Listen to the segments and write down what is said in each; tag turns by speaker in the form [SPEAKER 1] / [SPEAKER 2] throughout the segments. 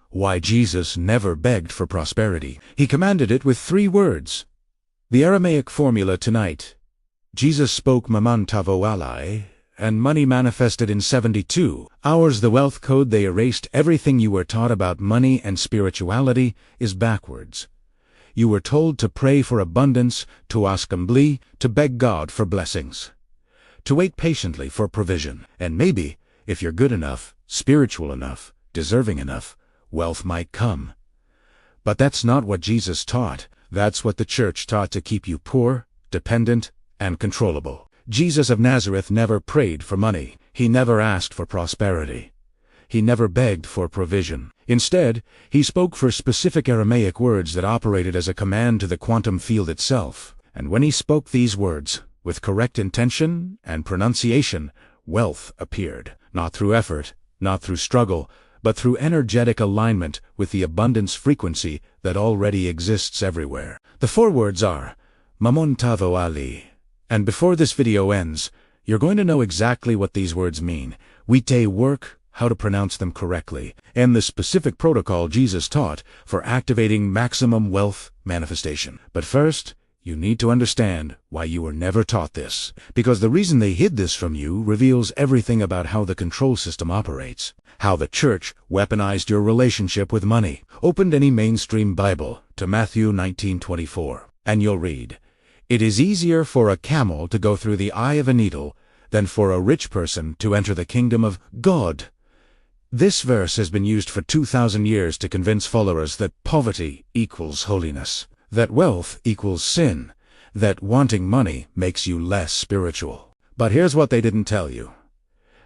[SPEAKER 1] why Jesus never begged for prosperity. He commanded it with 3 words. The Aramaic formula tonight. Jesus spoke mammon tavo alai, and money manifested in 72 hours. The wealth code they erased. Everything you were taught about money and spirituality is backwards. You were told to pray for abundance, to ask humbly, to beg God for blessings, to wait patiently for provision, and maybe, if you're good enough, spiritual enough, deserving enough, wealth might come. But that's not what Jesus taught. That's what the church taught to keep you poor, dependent, and controllable. Jesus of Nazareth never prayed for money. He never asked for prosperity. He never begged for provision. Instead, he spoke for specific Aramaic words that operated as a command to the quantum field itself. And when he spoke these words, with correct intention and pronunciation, wealth appeared. Not through effort, not through struggle, but through energetic alignment with the abundance frequency that already exists everywhere. The 4 words are, Mammon tavo ali. And before this video ends, you're going to know exactly what these words mean, weekday work, how to pronounce them correctly, and the specific protocol Jesus taught for activating maximum wealth manifestation. But first, you need to understand why you were never taught this, because the reason they hid this from you reveals everything about how the control system operates, how the church weaponized your relationship with money. Open any mainstream Bible to Matthew 19:24, and you'll read, "It is easier for a camel to go through the eye of a needle than for a rich person to enter the kingdom of God." This verse has been used for 2,000 years to convince followers that poverty equals holiness, that wealth equals sin, that wanting money makes you less spiritual. But here's what they didn't tell you.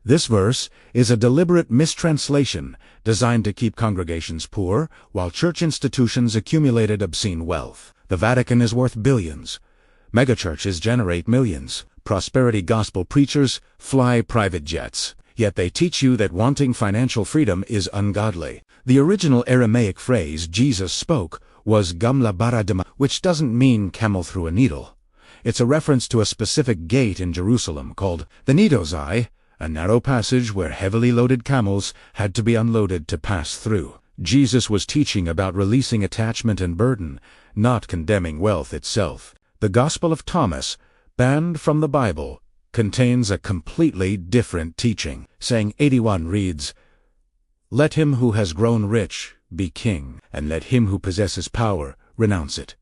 [SPEAKER 1] This verse is a deliberate mistranslation designed to keep congregations poor while church institutions accumulated obscene wealth. The Vatican is worth billions. Megachurches generate millions. Prosperity gospel preachers fly private jets. Yet they teach you that wanting financial freedom is ungodly. The original Aramaic phrase Jesus spoke was gamla baradima, which doesn't mean camel through a needle. It's a reference to a specific gate in Jerusalem called the Needle's Eye, a narrow passage where heavily loaded camels had to be unloaded to pass through. Jesus was teaching about releasing attachment and burden, not condemning wealth itself. The Gospel of Thomas, banned from the Bible, contains a completely different teaching. Saying 81 reads, "Let him who has grown rich be king, and let him who possesses power renounce it."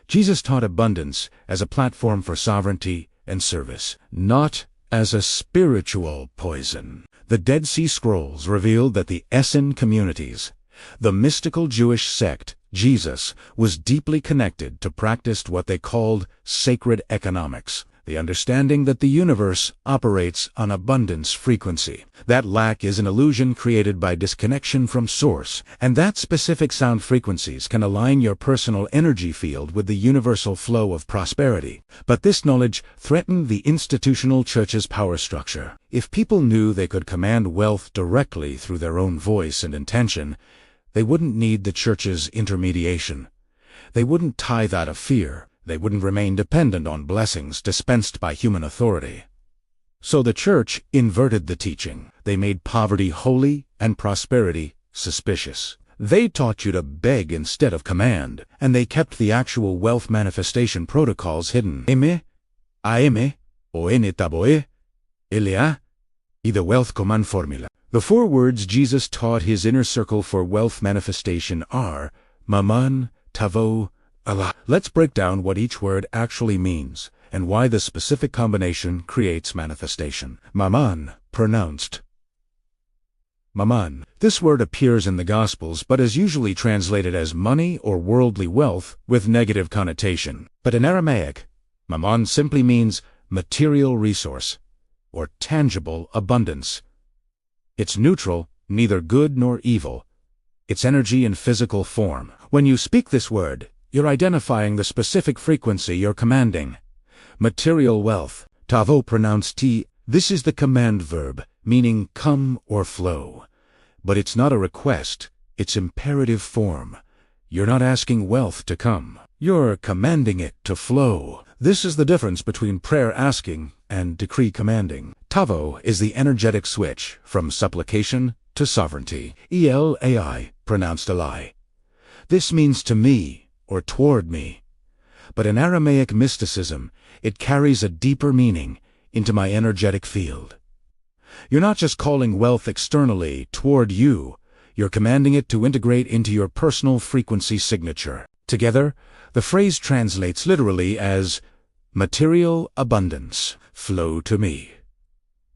[SPEAKER 1] Jesus taught abundance as a platform for sovereignty and service, not as a spiritual poison. The Dead Sea Scrolls revealed that the Essen communities, the mystical Jewish sect Jesus, was deeply connected to practiced what they called sacred economics, the understanding that the universe operates on abundance frequency. That lack is an illusion created by disconnection from source, and that specific sound frequencies can align your personal energy field with the universal flow of prosperity. But this knowledge threatened the institutional church's power structure. If people knew they could command wealth directly through their own voice and intention, they wouldn't need the church's intermediation. They wouldn't tithe out of fear. They wouldn't remain dependent on blessings dispensed by human authority. So the church inverted the teaching. They made poverty holy and prosperity suspicious. They taught you to beg instead of command, and they kept the actual wealth manifestation protocols hidden. Eme, aeme, o ene taboe, elea, y the wealth command formula. The 4 words Jesus taught his inner circle for wealth manifestation are mammon, tavo, Allah. Let's break down what each word actually means and why the specific combination creates manifestation. Mammon, pronounced mammon. This word appears in the Gospels but is usually translated as money or worldly wealth with negative connotation. But in Aramaic, mammon simply means material resource or tangible abundance. It's neutral, neither good nor evil. It's energy in physical form. When you speak this word, you're identifying the specific frequency you're commanding. Material wealth, tavo pronounced T. This is the command verb, meaning come or flow. But it's not a request, it's imperative form. You're not asking wealth to come. You're commanding it to flow. This is the difference between prayer asking and decree commanding. Tavo is the energetic switch from supplication to sovereignty. Elai, pronounced Elai. This means to me, or toward me. But in Aramaic mysticism, it carries a deeper meaning into my energetic field. You're not just calling wealth externally toward you, you're commanding it to integrate into your personal frequency signature. Together, the phrase translates literally as material abundance, flow to me.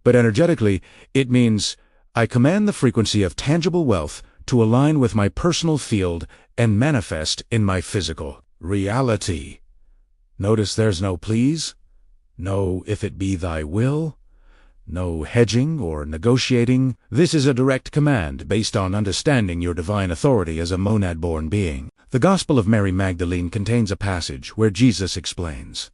[SPEAKER 1] But energetically, it means I command the frequency of tangible wealth to align with my personal field and manifest in my physical reality. Notice there's no please, no if it be thy will, no hedging or negotiating. This is a direct command based on understanding your divine authority as a monad-born being. The Gospel of Mary Magdalene contains a passage where Jesus explains,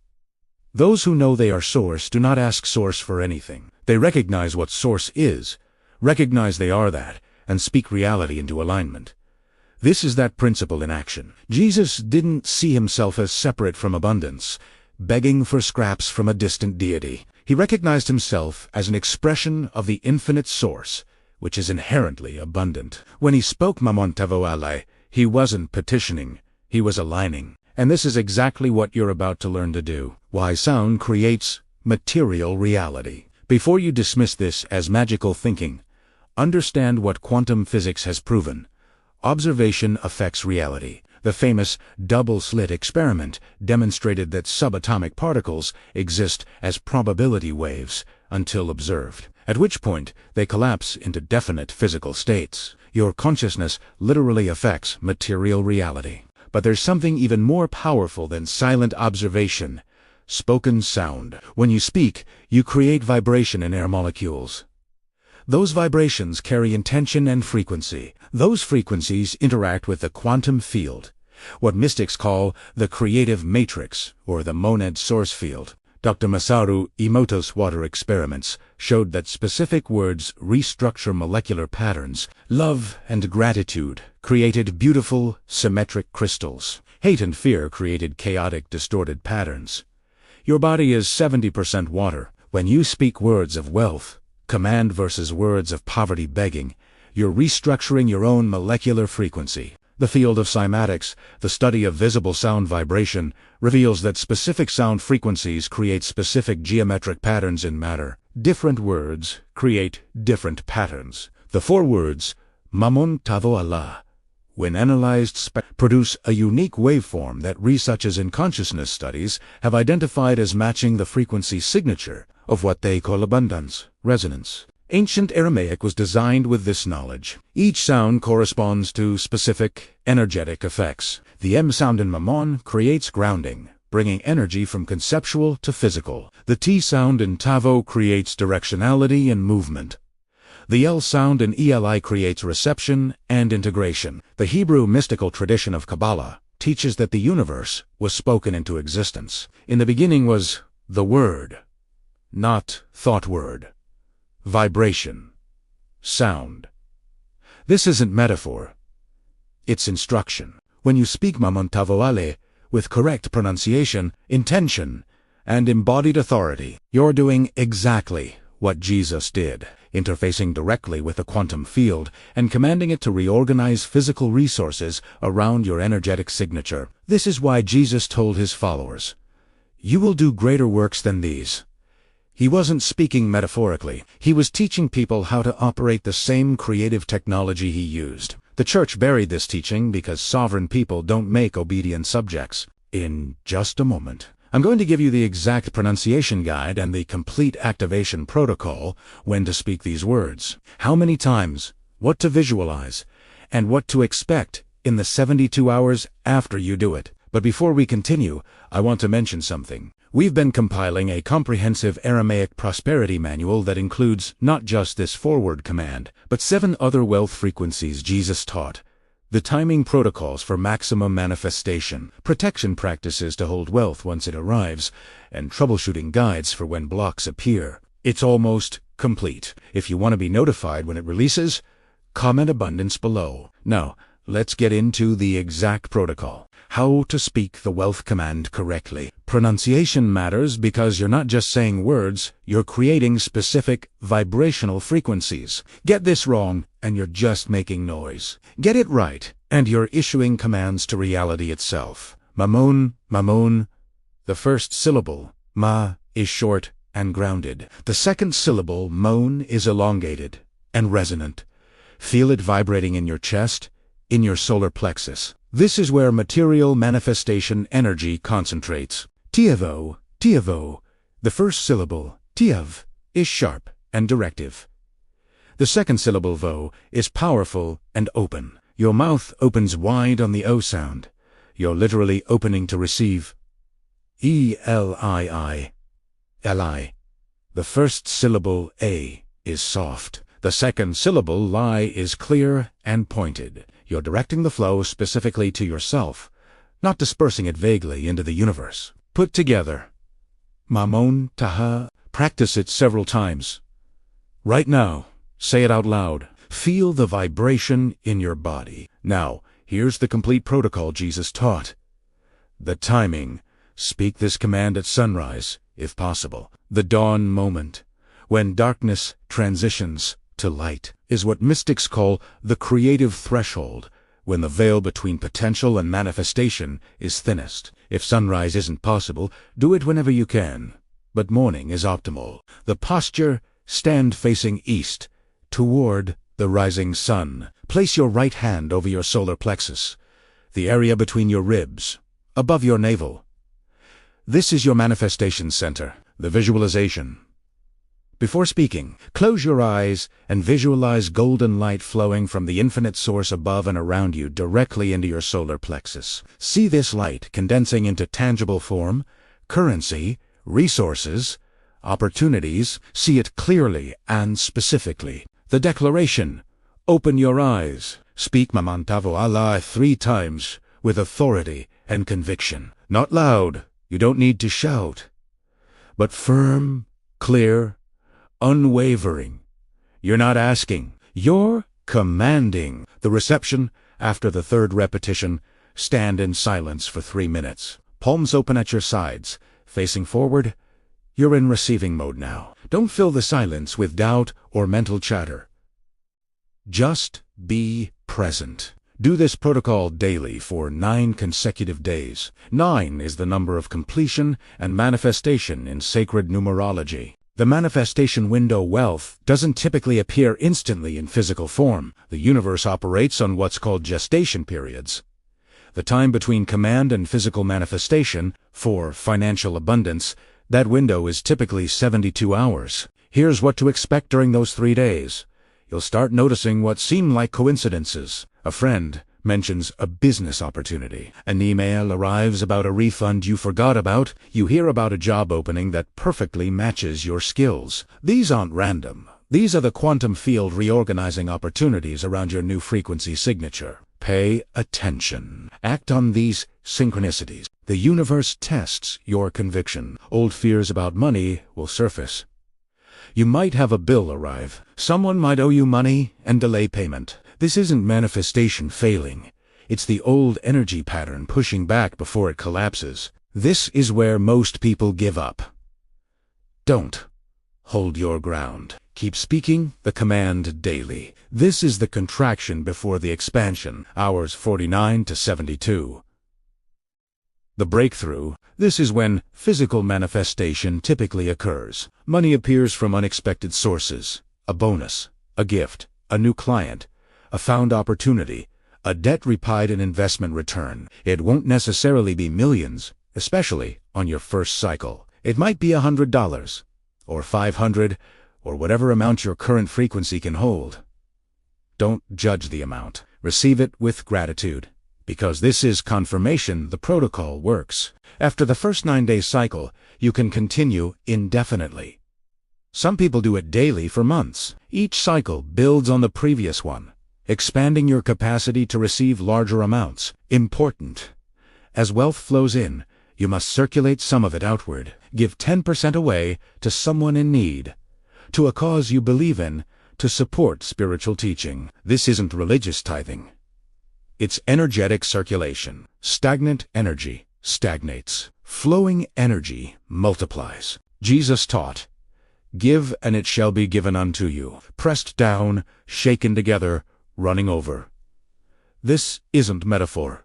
[SPEAKER 1] "Those who know they are Source do not ask Source for anything. They recognize what Source is, recognize they are that, and speak reality into alignment." This is that principle in action. Jesus didn't see himself as separate from abundance, begging for scraps from a distant deity. He recognized himself as an expression of the infinite Source, which is inherently abundant. When he spoke Mammon Tavo Alai, he wasn't petitioning, he was aligning. And this is exactly what you're about to learn to do. Why sound creates material reality. Before you dismiss this as magical thinking, understand what quantum physics has proven. Observation affects reality. The famous double-slit experiment demonstrated that subatomic particles exist as probability waves until observed, at which point they collapse into definite physical states. Your consciousness literally affects material reality. But there's something even more powerful than silent observation: spoken sound. When you speak, you create vibration in air molecules. Those vibrations carry intention and frequency. Those frequencies interact with the quantum field, what mystics call the creative matrix, or the monad source field. Dr. Masaru Emoto's water experiments showed that specific words restructure molecular patterns. Love and gratitude created beautiful, symmetric crystals. Hate and fear created chaotic, distorted patterns. Your body is 70% water. When you speak words of wealth, command versus words of poverty begging, you're restructuring your own molecular frequency. The field of cymatics, the study of visible sound vibration, reveals that specific sound frequencies create specific geometric patterns in matter. Different words create different patterns. The four words, Mammon Tavo Allah, when analyzed, produce a unique waveform that researchers in consciousness studies have identified as matching the frequency signature of what they call abundance, resonance. Ancient Aramaic was designed with this knowledge. Each sound corresponds to specific energetic effects. The M sound in Mammon creates grounding, bringing energy from conceptual to physical. The T sound in Tavo creates directionality and movement. The L sound in Eli creates reception and integration. The Hebrew mystical tradition of Kabbalah teaches that the universe was spoken into existence. In the beginning was the Word, not thought word. Vibration, sound. This isn't metaphor, it's instruction. When you speak Mammon Tavo Ale with correct pronunciation, intention, and embodied authority, you're doing exactly what Jesus did, interfacing directly with the quantum field and commanding it to reorganize physical resources around your energetic signature. This is why Jesus told his followers, "You will do greater works than these." He wasn't speaking metaphorically. He was teaching people how to operate the same creative technology he used. The Church buried this teaching because sovereign people don't make obedient subjects. In just a moment, I'm going to give you the exact pronunciation guide and the complete activation protocol when to speak these words, how many times, what to visualize, and what to expect in the 72 hours after you do it. But before we continue, I want to mention something. We've been compiling a comprehensive Aramaic prosperity manual that includes not just this forward command, but 7 other wealth frequencies Jesus taught, the timing protocols for maximum manifestation, protection practices to hold wealth once it arrives, and troubleshooting guides for when blocks appear. It's almost complete. If you want to be notified when it releases, comment abundance below. Now, let's get into the exact protocol. How to speak the wealth command correctly. Pronunciation matters because you're not just saying words, you're creating specific vibrational frequencies. Get this wrong, and you're just making noise. Get it right, and you're issuing commands to reality itself. Mamon, mamon. The first syllable, ma, is short and grounded. The second syllable, mon, is elongated and resonant. Feel it vibrating in your chest, in your solar plexus. This is where material manifestation energy concentrates. Tiavo, tiavo. The first syllable, tiav, is sharp and directive. The second syllable, vo, is powerful and open. Your mouth opens wide on the O sound. You're literally opening to receive. E-L-I-I, L-I. The first syllable, a, is soft. The second syllable, li, is clear and pointed. You're directing the flow specifically to yourself, not dispersing it vaguely into the universe. Put together. Mamon taha. Practice it several times. Right now, say it out loud. Feel the vibration in your body. Now, here's the complete protocol Jesus taught. The timing. Speak this command at sunrise, if possible. The dawn moment, when darkness transitions to light, is what mystics call the creative threshold, when the veil between potential and manifestation is thinnest. If sunrise isn't possible, do it whenever you can, but morning is optimal. The posture, stand facing east, toward the rising sun. Place your right hand over your solar plexus, the area between your ribs, above your navel. This is your manifestation center, the visualization. Before speaking, close your eyes and visualize golden light flowing from the infinite source above and around you directly into your solar plexus. See this light condensing into tangible form, currency, resources, opportunities. See it clearly and specifically. The declaration, open your eyes. Speak Mamantavo Allah 3 times with authority and conviction. Not loud, you don't need to shout, but firm, clear, unwavering. You're not asking, you're commanding. The reception, after the 3rd repetition, stand in silence for 3 minutes. Palms open at your sides, facing forward. You're in receiving mode now. Don't fill the silence with doubt or mental chatter. Just be present. Do this protocol daily for 9 consecutive days. 9 is the number of completion and manifestation in sacred numerology. The manifestation window wealth doesn't typically appear instantly in physical form. The universe operates on what's called gestation periods. The time between command and physical manifestation, for financial abundance, that window is typically 72 hours. Here's what to expect during those 3 days. You'll start noticing what seem like coincidences. A friend mentions a business opportunity. An email arrives about a refund you forgot about. You hear about a job opening that perfectly matches your skills. These aren't random. These are the quantum field reorganizing opportunities around your new frequency signature. Pay attention. Act on these synchronicities. The universe tests your conviction. Old fears about money will surface. You might have a bill arrive. Someone might owe you money and delay payment. This isn't manifestation failing. It's the old energy pattern pushing back before it collapses. This is where most people give up. Don't. Hold your ground. Keep speaking the command daily. This is the contraction before the expansion, hours 49 to 72. The breakthrough. This is when physical manifestation typically occurs. Money appears from unexpected sources. A bonus, a gift, a new client, a found opportunity, a debt repaid, an investment return. It won't necessarily be millions, especially on your first cycle. It might be $100, or $500, or whatever amount your current frequency can hold. Don't judge the amount. Receive it with gratitude, because this is confirmation the protocol works. After the first 9-day cycle, you can continue indefinitely. Some people do it daily for months. Each cycle builds on the previous one, expanding your capacity to receive larger amounts. Important. As wealth flows in, you must circulate some of it outward. Give 10% away to someone in need, to a cause you believe in, to support spiritual teaching. This isn't religious tithing. It's energetic circulation. Stagnant energy stagnates. Flowing energy multiplies. Jesus taught, "Give, and it shall be given unto you. Pressed down, shaken together, running over." This isn't metaphor.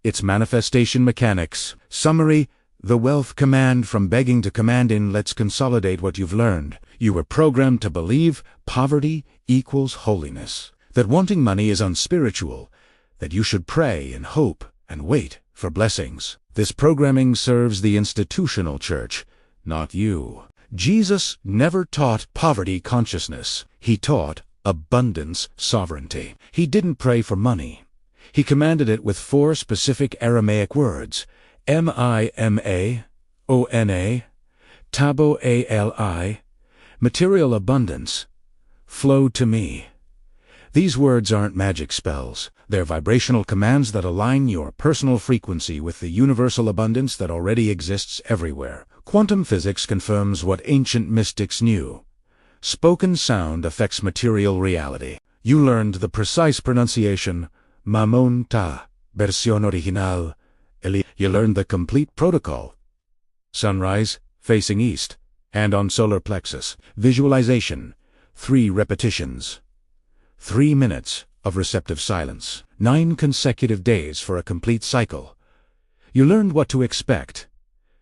[SPEAKER 1] It's manifestation mechanics. Summary: the wealth command from begging to command in. Let's consolidate what you've learned. You were programmed to believe poverty equals holiness, that wanting money is unspiritual, that you should pray and hope and wait for blessings. This programming serves the institutional church, not you. Jesus never taught poverty consciousness. He taught abundance sovereignty. He didn't pray for money. He commanded it with 4 specific Aramaic words: M-I-M-A, O-N-A, Tabo A-L-I, material abundance, flow to me. These words aren't magic spells. They're vibrational commands that align your personal frequency with the universal abundance that already exists everywhere. Quantum physics confirms what ancient mystics knew. Spoken sound affects material reality. You learned the precise pronunciation, Mamon ta, versión original, Eli. You learned the complete protocol. Sunrise, facing east, hand on solar plexus. Visualization, 3 repetitions. 3 minutes of receptive silence. 9 consecutive days for a complete cycle. You learned what to expect.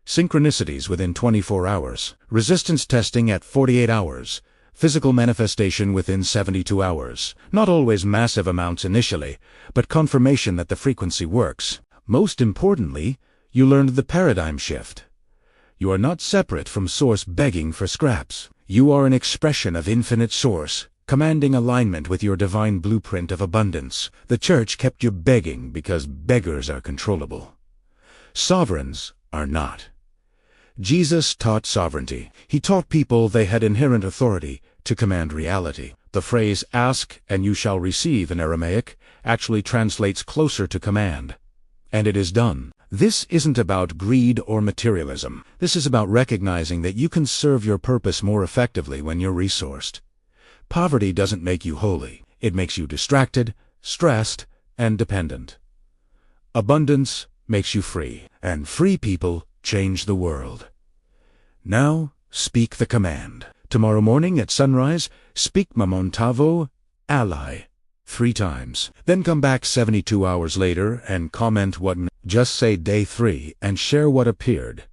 [SPEAKER 1] Synchronicities within 24 hours. Resistance testing at 48 hours. Physical manifestation within 72 hours. Not always massive amounts initially, but confirmation that the frequency works. Most importantly, you learned the paradigm shift. You are not separate from Source begging for scraps. You are an expression of infinite Source, commanding alignment with your divine blueprint of abundance. The church kept you begging because beggars are controllable. Sovereigns are not. Jesus taught sovereignty. He taught people they had inherent authority to command reality. The phrase "ask and you shall receive" in Aramaic actually translates closer to command. And it is done. This isn't about greed or materialism. This is about recognizing that you can serve your purpose more effectively when you're resourced. Poverty doesn't make you holy. It makes you distracted, stressed, and dependent. Abundance makes you free, and free people change the world. Now, speak the command. Tomorrow morning at sunrise, speak Mamon Tavo, ally, 3 times. Then come back 72 hours later and comment what. Just say day 3 and share what appeared.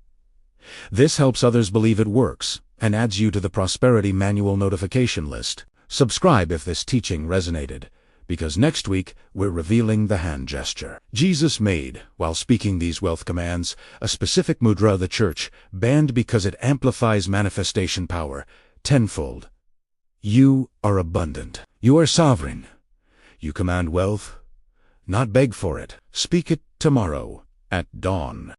[SPEAKER 1] This helps others believe it works and adds you to the Prosperity Manual notification list. Subscribe if this teaching resonated, because next week we're revealing the hand gesture. Jesus made, while speaking these wealth commands, a specific mudra the church banned because it amplifies manifestation power tenfold. You are abundant. You are sovereign. You command wealth, not beg for it. Speak it tomorrow at dawn.